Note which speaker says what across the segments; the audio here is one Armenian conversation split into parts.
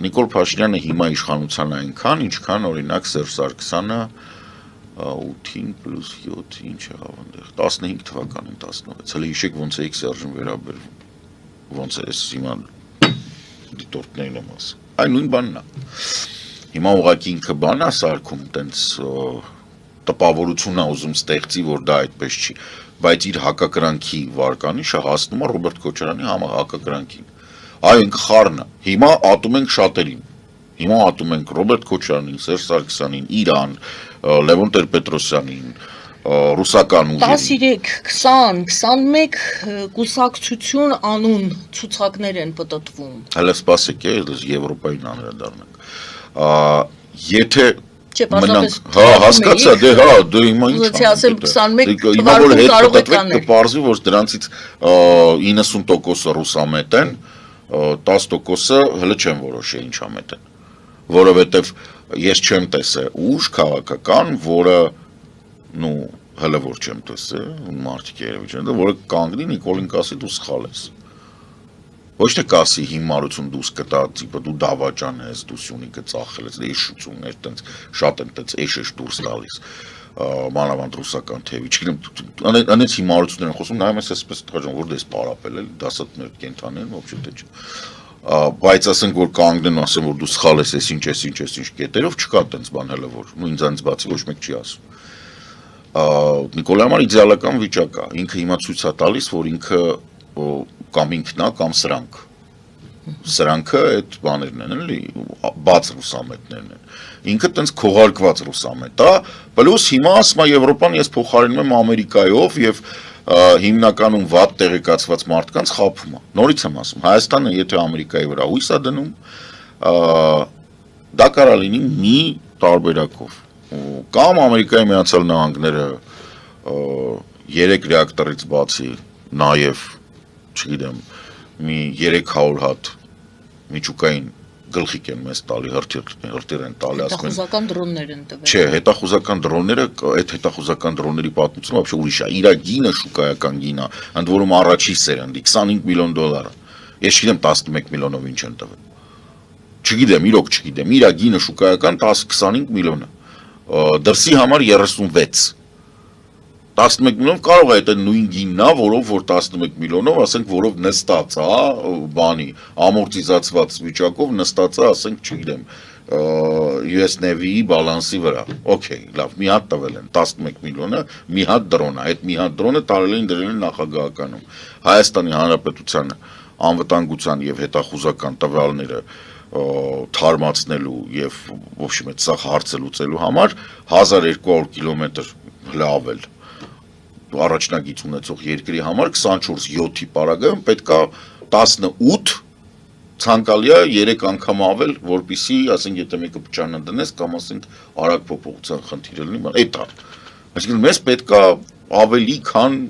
Speaker 1: Նիկոլ Փաշինյանը հիմա իշխանության այնքան, ինչքան օրինակ Սերժ Սարգսյանը 8-ին + 7 ինչ եղավ այնտեղ 15 թվականին 16 հələ հիշեք ոնց է Սերժին վերաբերվում ոնց է հիմա դիտորդներն եմ ասում այն նույն բանն է հիմա ուղղակի ինքը բան է սարքում տենց տպավորություն է ուզում ստեղծի որ դա այդպես չի բայց իր հակակրանքի վարկանիշը հասնում է Ռոբերտ Քոչարյանի հակակրանքին այ ինքը խառն է հիմա ատում ենք շատերին հիմա ատում ենք Ռոբերտ Քոչարյանին Սերժ Սարգսյանին Իրան Լևոն Տեր-Պետրոսյանին ռուսական ուժերին
Speaker 2: 13, 20, 21 կուսակցություն անուն ցուցակներ են պտտվում
Speaker 1: հələ սպասեք Եվրոպային անդրադառնանք եթե
Speaker 2: մնանք
Speaker 1: հասկացա դե հիմա ինչ
Speaker 2: ասեմ 21
Speaker 1: հիմա որ հետ պատտվեք կպարզվի որ դրանցից 90%-ը ռուսամետ են 10%-ը հələ չեն որոշի ինչ ամետ են որովհետև ես չեմ տեսել ուժ քաղաքական որը հələ որ չեմ տեսել մարդիկ երևի չեն որը կանգնի Նիկոլին կասի դու սխալ ես ոչ թե կասի հիմարություն դուս կտա տիպը դու դավաճան ես դու Սյունիքը ծախել ես էշություններ տենց շատ են տենց էշ դուրս տալիս մանավանդ ռուսական թևի չգիտեմ անեց հիմարություններ են խոսում նայում ես այսպես թվում որ դες պարապել էլ դասատներ կենթանի են ոբշե թե չէ բայց ասենք որ կանգնեն ասեն որ դու սխալ ես ինչ կետերով չկա տենց բան հələ որ ինձանից բացի ոչ մեկ չի ասում Նիկոլի համար իդեալական վիճակ է ինքը հիմա ցույց է տալիս որ ինքը կամ ինքն է կամ սրանքը այդ բաներն են էլի բաց ռուսամետներն են ինքը տենց քողարկված ռուսամետ է պլյուս հիմա ասում է Եվրոպան ես փոխարինում եմ Ամերիկայով եւ հիմնականում վատ տեղեկացված մարդկանց խափում է նորից եմ ասում Հայաստանը եթե Ամերիկայի վրա հույս է դնում դա կարա լինի մի տարբերակով կամ Ամերիկայի Միացյալ Նահանգները 3 ռեակտորից բացի նաև չգիտեմ մի 300 հատ միջուկային գլխիկ են մեզ տալի հրթիռ են տալի ասում են
Speaker 2: հետախուզական դրոններ են տվել
Speaker 1: չէ հետախուզական դրոնները այդ հետախուզական դրոնների պատմությունը вообще ուրիշ է իր գինը շուկայական գինը ընդ որում առաջի սերնդի $25 միլիոն ես չգիտեմ 11 միլիոնով ինչ են տվել չգիտեմ իրոք չգիտեմ իր գինը շուկայական 10-25 միլիոն է դրսի համար 36 11 միլիոն կարող է այդ նույն գինն է, որով որ 11 միլիոնով, ասենք, որով նստած է, բանի, ամորտիզացված վիճակով նստած է, ասենք, չգիտեմ, US Navy-ի բալանսի վրա։ Okay, լավ, մի հատ տվել են 11 միլիոնը, մի հատ դրոն է, այդ մի հատ դրոնը տարել են դրել են նախագահականում։ Հայաստանի Հանրապետության անվտանգության եւ հետախուզական տվյալները թարմացնելու եւ ոչ մեծ սա հարցը լուծելու համար 1200 կիլոմետր լավել առաջնագիծ ունեցող երկրի համար 24/7-ի պարագայում պետքա 18 ցանկալի է 3 անգամ ավել, որպեսզի, ասենք, եթե մեկը փչանը դնես կամ ասենք արագ փոփոխության խնդիրը լինի, բան, այդ է։ Այսինքն մեզ պետքա ավելի քան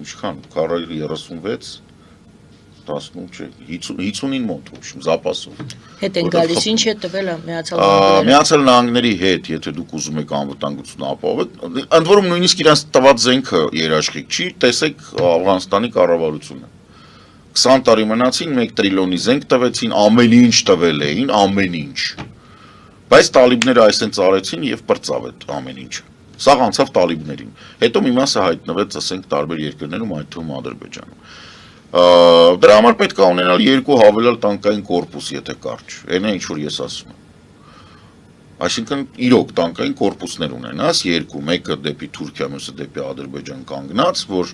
Speaker 1: ինչքան 36 18 50-ին մոտ, в общем, запасով։
Speaker 2: Հետ են գալիս, ինչ է տվել
Speaker 1: Միացյալ Նահանգների հետ, եթե դուք ուզում եք անվտանգությունը ապահովեք, ընդ որում նույնիսկ իրանց տված զենքը երաշխիք չի, տեսեք Աֆղանստանի կառավարությունը։ 20 տարի մնացին, 1 տրիլիոնի զենք տվեցին, ամեն ինչ տվել էին, ամեն ինչ։ Բայց տալիբները այսպես արեցին եւ պրծավ այդ ամեն ինչը։ Սա անցավ տալիբներին։ Հետո մի մասը հայտնվեց, ասենք, տարբեր երկրներում, այդ թվում Ադրբեջանում։ Դրա համար պետք է ունենալ 2 հավելյալ տանկային կորպուս, եթե կարճ։ Այն է ինչ որ ես ասում եմ։ Այսինքն իրոք տանկային կորպուսներ ունենաս 2, մեկը դեպի Թուրքիա, մյուսը դեպի Ադրբեջան կանգնած, որ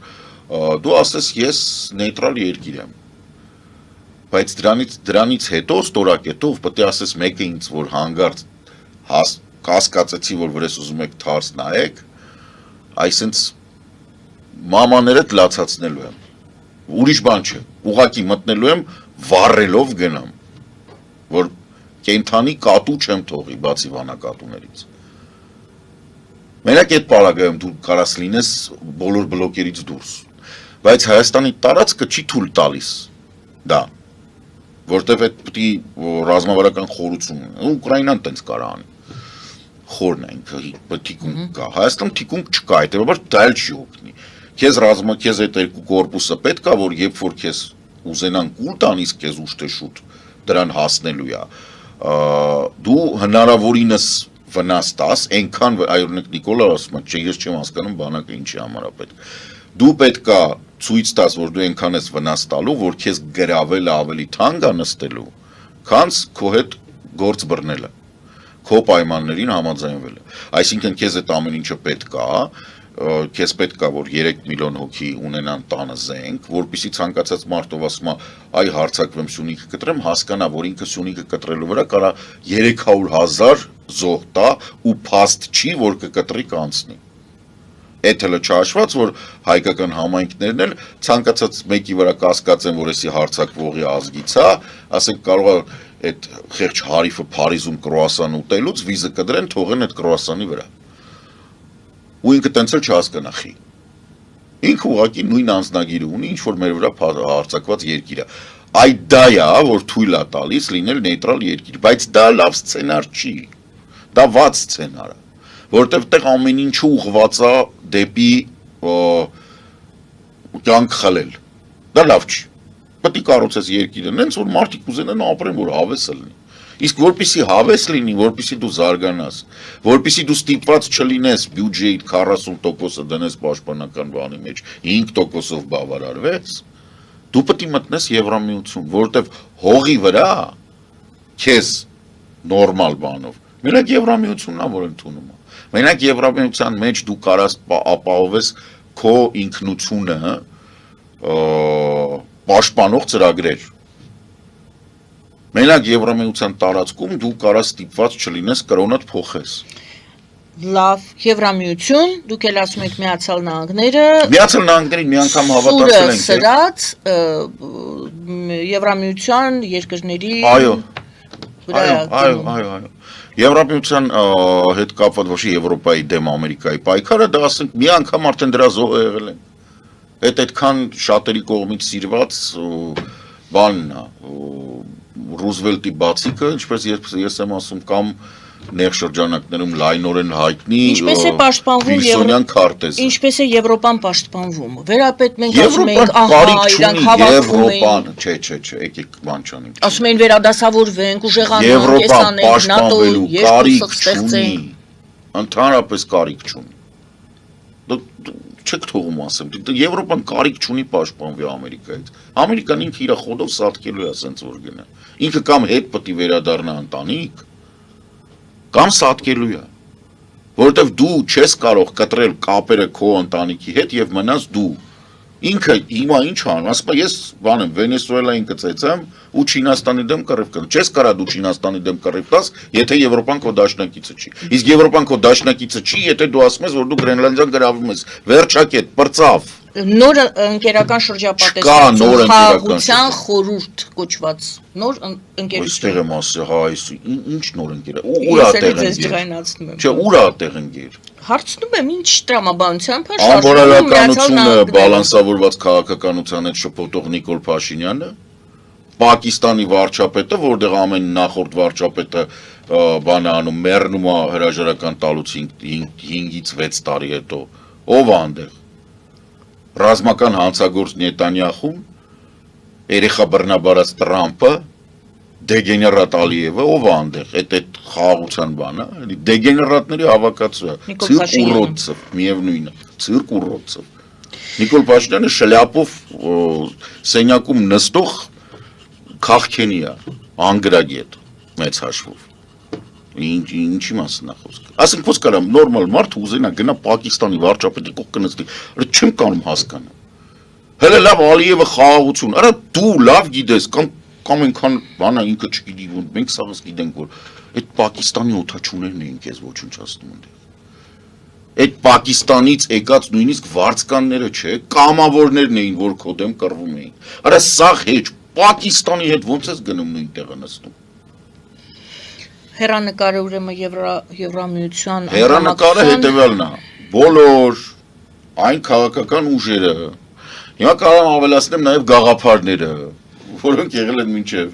Speaker 1: դու ասես ես նեյտրալ երկիր եմ։ Բայց դրանից հետո ստորակետով պետք է ասես մեկը ինձ որ հանգարց հասկացեցի, որ վրես ուզում եք թարս նայեք, այսինքն մամաներդ լացացնելու եմ։ Ուրիշ բան չէ, ուղակի մտնելու եմ վառելով գնամ, որ կենթանի կատու չեմ թողի, բացի վանակատուներից։ Մենակ այդ պարագայում դու կարաս լինես բոլոր բլոկերից դուրս, բայց Հայաստանի տարածքը չի թույլ տալիս դա, որտև այդ պիտի ռազմավարական խորություն ունի, Ուկրաինան տենց կարա անի, խորն է ինքը թիկունք կա, Հայաստան թիկունք չկա, հետևաբար դա էլ չի օգնի։ Քեզ այդ 2 կորպուսը պետք է որ երբ որ քեզ ուզենան կուլ տան իսկ քեզ ուշ թե շուտ դրան հասնելու է։ Դու հնարավորինս վնաս տաս, այնքան այօրինակ Նիկոլը ասում է, չէ, ես չեմ հասկանում բանակը ինչի համար է պետք։ Դու պետք է ցույց տաս, որ դու այնքան ես վնաս տալու, որ քեզ գրավելը ավելի թանկ է նստելու, քան քո հետ գործ բռնելը, քո պայմաններին համաձայնվելը։ Այսինքն քեզ այդ ամեն ինչը պետք է, քեզ պետք է որ 3 միլիոն հոգի ունենան տանը զենք, որպեսզի ցանկացած մարդով ասում է, այ հարցակվեմ Սյունիքը կտրեմ, հասկանա, որ ինքը Սյունիքը կտրելու վրա կարա 300,000 զոհ տա ու փաստ չի, որ կկտրի կանցնի։ Այդ հələ չհաշված, որ հայկական համայնքներն էլ ցանկացած մեկի վրա կասկածեն, որ էսի հարցակվողի ազգից է, ասենք կարող է այդ խեղճ հարիֆը Փարիզում կրուասան ուտելուց վիզը կդրեն, թողեն այդ կրուասանի վրա։ Ու ինքը տենց էլ չհասկանա խի։ Ինքը ուղղակի նույն անձնագիրը ունի, ինչ որ մեր վրա հարցակված երկիր է։ Այդ դա է, որ թույլ է տալիս լինել նեյտրալ երկիր, բայց դա լավ սցենար չի։ Դա վատ սցենար է, որտեղ տեղ ամեն ինչը ուղղված է դեպի կյանք խլել։ Դա լավ չի։ Պետք է կառուցես երկիրը, նենց որ մարդիկ ուզենան ապրեն, որ հավեսը լինի։ Իսկ որպեսի հավես լինի, որպեսի դու զարգանաս, որպեսի դու ստիպված չլինես բյուջեիդ 40%-ը դնես պաշտպանական բանի մեջ, 5%-ով բավարարվես, դու պետք է մտնես Եվրամիություն, որտեղ հողի վրա քեզ նորմալ բանով։ Մենակ Եվրամիությունն է, որ ընդունում է։ Մենակ Եվրամիության մեջ դու կարաս ապահովես քո ինքնությունը պաշտպանող ծրագրեր։ Մենակ Եվրամիության տարածքում դու կարաս ստիպված չլինես կրոնդ փոխես։
Speaker 2: Լավ, Եվրամիություն, դուք էլ ասում եք Միացյալ Նահանգները։
Speaker 1: Միացյալ Նահանգներին մի անգամ հավատացել ենք։
Speaker 2: Սրած Եվրամիության երկրների
Speaker 1: Այո։ Եվրամիության հետ կապված ոչ Եվրոպայի դեմ Ամերիկայի պայքարը, դա ասենք մի անգամ արդեն դրա զոհ եղել են։ Այդ այդքան շատերի կողմից սիրված բանն է, Ռուզվելտի բացիկը, ինչպես ես եմ ասում, կամ նեղ շրջանակներում լայնորեն հայտնի Վիլսոնյան քարտեզը։
Speaker 2: Ինչպես է Եվրոպան պաշտպանվում։ Վերապետ մենք ասում ենք, ահա, իրանք հավատում են։
Speaker 1: Չէ, եկեք բան չանենք։
Speaker 2: Ասում են վերադասավորվենք, ուժեղանանք, կեսանենք, ՆԱՏՕ-ում երկուսը ստեղծենք։
Speaker 1: Ընդհանրապես կարիք չունի։ Չեք թողում ասեմ, Եվրոպան կարիք չունի պաշտպանվի Ամերիկայից։ Ամերիկան ինքը իր խոդով սատկելու է ասենց որ գնա։ Ինքը կամ հետ պետք է վերադառնա ընտանիք, կամ սատկելու է, որովհետև դու չես կարող կտրել կապերը քո ընտանիքի հետ եւ մնաս դու։ Ինքը հիմա ինչ անում, ասում է ես բան եմ Վենեսուելային կծեցեմ ու Չինաստանի դեմ կռիվ կան։ Չես կարա դու Չինաստանի դեմ կռիվ տաս, եթե Եվրոպան քո դաշնակիցը չի։ Իսկ Եվրոպան քո դաշնակիցը չի, եթե դու ասում ես, որ դու Գրենլանդիան գրավում ես։ Վերջակետ, պրծավ։
Speaker 2: Նոր ընկերական շրջապատեսություն, խաղաղության խորհուրդ կոչված նոր ընկերություն։
Speaker 1: Այստեղ եմ ասել, հա, ինչ նոր ընկեր։ Ուր է տեղ ընկեր։ Չէ, ուր է տեղ ընկեր։
Speaker 2: Հարցնում եմ, ինչ տրամաբանությամբ է
Speaker 1: Անբարալականությունը բալանսավորված քաղաքականության հետ շփոթող Նիկոլ Փաշինյանը, Պակիստանի վարչապետը, որտեղ ամեն նախորդ վարչապետը բան է անում, մեռնում է հրաժարական տալուց 5-ից 6 տարի հետո, ով է այնտեղ։ Ռազմական հանցագործ Նետանյախուն, երեխա բռնաբարած Տրամպը, դեգեներատ Ալիևը, ով է այնտեղ, այդ խաղաղության բանը, դեգեներատների հավաքածու է, ցիրկ ուռոցով, միևնույնը, ցիրկ ուռոցով։ Նիկոլ Փաշինյանը շլյապով սենյակում նստող քաղքենի է, անգրագետ, մեծ հաշվով։ Ինչի մասին է խոսքը։ Ասենք ոնց կարամ նորմալ մարդ ուզենա գնա Պակիստանի վարչապետի կողք կնստի, չեմ կարող հասկանալ։ Հələ լավ Ալիևը խաղաղություն, արա դու լավ գիտես կամ այնքան բանա ինքը չգիտի, մենք սաղս գիտենք, որ այդ Պակիստանի օթաչուներն էին քեզ ոչնչացնում այնտեղ։ Այդ Պակիստանից եկած նույնիսկ վարձկանները չէ, կամավորներն էին, որ քո դեմ կռվում էին։ Արա սաղ հեչ Պակիստանի հետ ոնց ես գնում նույն տեղը նստում։
Speaker 2: Հեռանկարը ուրեմն Եվրամիության
Speaker 1: Հեռանկարը հետևյալն է։ Բոլոր այն քաղաքական ուժերը, հիմա կարող եմ ավելացնեմ նաև գաղափարները, որոնք եղել են մինչև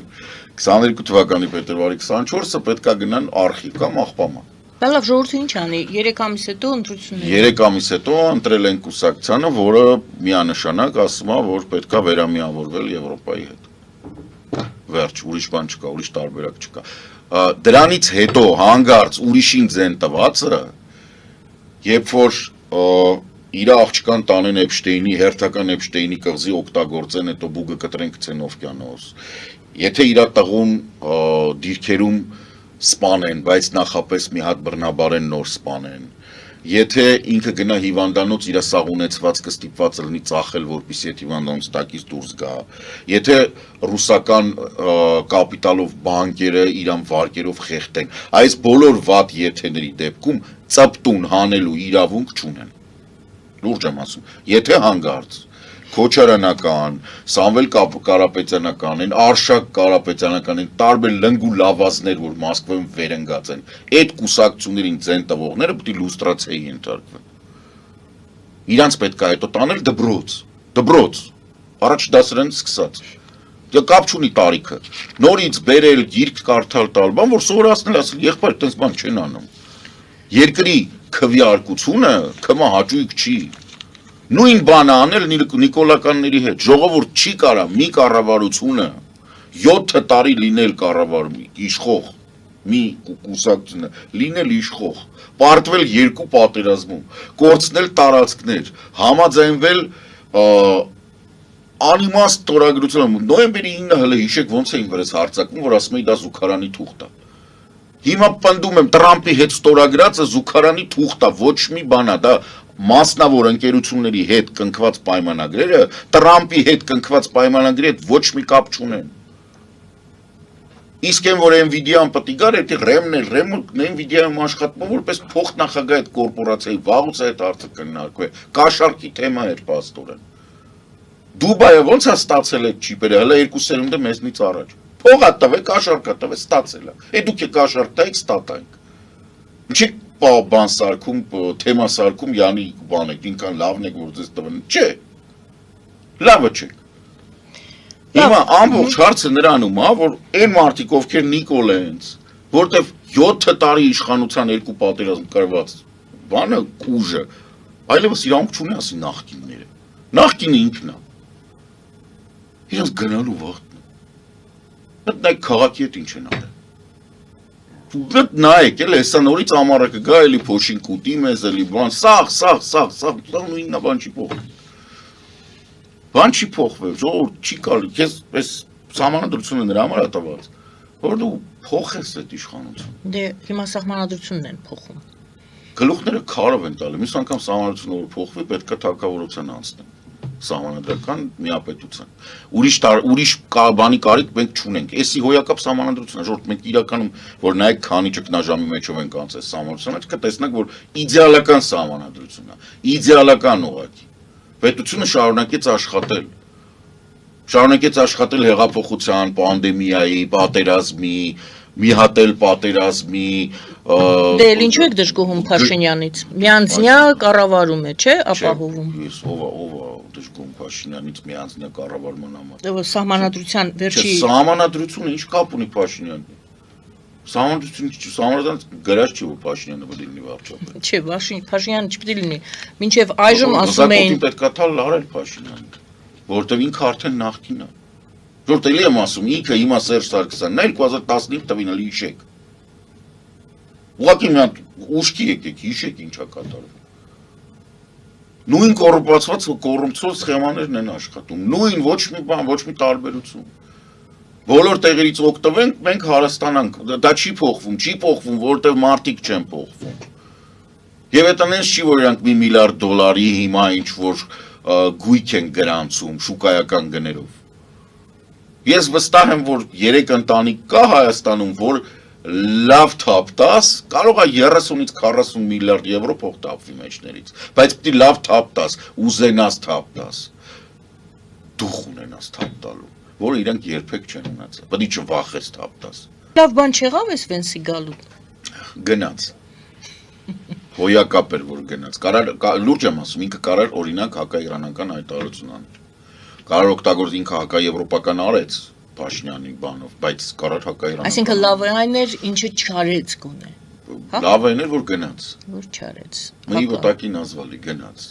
Speaker 1: 22 թվականի փետրվարի 24-ը պետք է գնան արխիվ կամ աղբաման։
Speaker 2: Լավ, ժողովուրդը ինչ անի, 3 ամիս հետո ընտրություններ։
Speaker 1: 3 ամիս հետո ընտրել են կուսակցությանը, որը միանշանակ ասում է, որ պետք է վերամիավորվել Եվրոպայի հետ։ Վերջ, ուրիշ բան չկա, ուրիշ տարբերակ չկա։ Դրանից հետո հանգարց ուրիշին ձեն տվածը, երբ որ իր աղջկան տանեն Էփշտեյնի, հերթական Էփշտեյնի կղզի օգտագործեն, հետո բուգը կտրեն գցեն օվկիանոս։ Եթե իր տղուն դիրքերում սպանեն, բայց նախապես մի հատ բռնաբարեն նոր սպանեն։ Եթե ինքը գնա հիվանդանոց իր սաղ ունեցվածքը ստիպված լինի ծախել, որպեսզի այդ հիվանդանոց տակից դուրս գա։ Եթե ռուսական կապիտալով բանկերը իրան վարկերով խեղդեն, այս բոլոր վատ եթեների դեպքում ծպտուն հանելու իրավունք չունեն։ Լուրջ եմ ասում, եթե հանգարց Քոչարյանական, Սամվել Կարապետյանական են, Արշակ Կարապետյանական են, տարբեր լնգու լավազներ, որ Մոսկվայում վերընկած են, այդ կուսակցություններին ձեն տվողները պետք է լուստրացիայի ենթարկվեն։ Իրանց պետք է հետո տանել դբրոց, առաջ դասերեն սկսած։ Դե կապ չունի տարիքը։ Նորից բերել գիրք կարդալ տալ, բան որ սովորացնել ասել, եղբայր, այդպես բան չեն անում։ Երկրի քվեարկությունը քմա հաճույք չի։ Նույն բանը անել նիկոլականների հետ, ժողովուրդ չի կարա մի կառավարությունը 7 տարի լինել կառավարում իշխող, մի կուսակցությունը լինել իշխող, պարտվել 2 պատերազմում, կորցնել տարածքներ, համաձայնվել անիմաստ տորագրություն, նոյեմբերի 9-ը հələ հիշեք ոնց էին վրես հարձակվում, որ ասում էի դա Զուքարանի թուղթ է։ Հիմա պնդում եմ Տրամպի հետ ստորագրածը Զուքարանի թուղթ է, ոչ մի բան է, դա մասնավոր ընկերությունների հետ կնքված պայմանագրերը Տրամպի հետ կնքված պայմանագրի հետ ոչ մի կապ չունեն։ Իսկ այն որ Nvidia-ն պետք է գար, դա RAM-ն Nvidia-ում աշխատում որպես փոխնախագահ այդ կորպորացիայի վաղուց այդ հարցը կնարկվի։ Կաշառքի թեմա էր պաստորեն։ Դուբայը ոնց է ստացել այդ չիպերը, հələ 2 սերունդը մեզնից առաջ։ Փողա տվեք, կաշառքա տվեք, ստացել է։ Դուք եք կաշառք տայք, ստատայինք։ Ինչի՞ բան սարքում, թեմա սարքում յանի բան եք, ինքան լավն եք որ ձեզ տվեն։ Չէ։ Լավը չեք։ Հիմա ամբողջ հարցը նրանում է, որ այն մարդիկ, ովքեր Նիկոլայից, որտեվ 7 տարի իշխանության 2 պատերազմ կրված բանը կուժը, այլևս իրավունք չունի ասի նախկինները։ Նախկինը ինքն է։ Իրենց գնալու վաղտն է։ Մտնեք քաղաքի հետ ինչ են արել։ Նայեք, էլ հեսա նորից ամառը կգա, էլի փոշին կուտի մեզ, էլի բան, սաղ, նույնն բան չի փոխվել։ Բան չի փոխվել, ժողովուրդ չի կարելի, քեզ պես սահմանադրությունը նրա համար է տված, որ դու փոխես այդ իշխանությունը։
Speaker 2: Դե հիմա սահմանադրությունն են փոխում։
Speaker 1: Գլուխները քարով են տալի, մյուս անգամ սահմանադրությունը որ փոխվի, պետք է թագավորության անցնեն։ Սահմանադրական միապետության։ Ուրիշ բանի կարիք մենք չունենք։ Էսի հոյակապ սահմանադրությունը, ժողովուրդ մենք իրականում որ նայեք քանի ճգնաժամի մեջով ենք անցել սահմանադրությունը, կտեսնեք որ իդեալական սահմանադրությունն է, իդեալական ուղղակի։ Պետությունը շարունակեց աշխատել հեղափոխության, պանդեմիայի, պատերազմի, մի հատ էլ պատերազմի
Speaker 2: Դե ինչու եք դժգոհում Փաշինյանից։ Միանձնյա կառավարում է, չէ՞, ապահովում։
Speaker 1: Ես ով դժգոհում Փաշինյանից միանձնյա կառավարման համար։
Speaker 2: Սահմանադրության վերջի
Speaker 1: Սահմանադրությունը ինչ կապ ունի Փաշինյանի։ Սահմանադրության գրած չի որ Փաշինյանը պետք է լինի վարչապետ։
Speaker 2: Չէ, Փաշինյանը չպետք է լինի։ Մինչև այժմ ասում էին
Speaker 1: պետք է թալ արել Փաշինյանը, որտեվ ինքը արդեն նախկին է։ Որտեղ էլի եմ ասում, ինքը հիմա Սերժ Սարգսյանն է 2015 տվին էլի հիշեք։ Ուղղակի մի հատ ուշքի եկեք, հիշեք ինչա կատարվում։ Նույն կոռուպցիոն սխեմաներն են աշխատում, նույն ոչ մի բան, ոչ մի տարբերություն։ Բոլոր տեղերից օգտվենք, մենք հարստանանք, դա չի փոխվում, որտեղ մարդիկ չեն փոխվում։ Եվ այդ այնպես չի, որ իրանք $1 միլիարդ հիմա ինչ որ գույք են գրանցում շուկայական գներով։ Ես վստահ եմ, որ 3 ընտանիք կա Հայաստանում, որ լավ թափ տաս, կարող է 30-ից 40 միլիարդ եվրո փող տապվի մեջներից, բայց պետք է լավ թափ տաս, ուզենաս թափ տաս, դուխ ունենաս թափ տալու, որը իրանք երբեք չեն ունեցել, պետք է չվախես թափ տաս։
Speaker 2: Լավ բան չեղավ էս Վենսի գալու։
Speaker 1: Գնաց։ Հոյակապ էր որ գնաց։ Լուրջ եմ ասում, ինքը կարար օրինակ հակաիրանական հայտարարություն անել։ Կարար օգտագործել ինքը հակաեվրոպական արեց Փաշինյանի բանով, բայց կարար հակաիրանական։
Speaker 2: Այսինքն լավ այն էր, ինչը չարեց գոնե։
Speaker 1: Լավ այն էր որ գնաց։
Speaker 2: Որ չարեց։
Speaker 1: Մի վտակի նազվալի գնաց։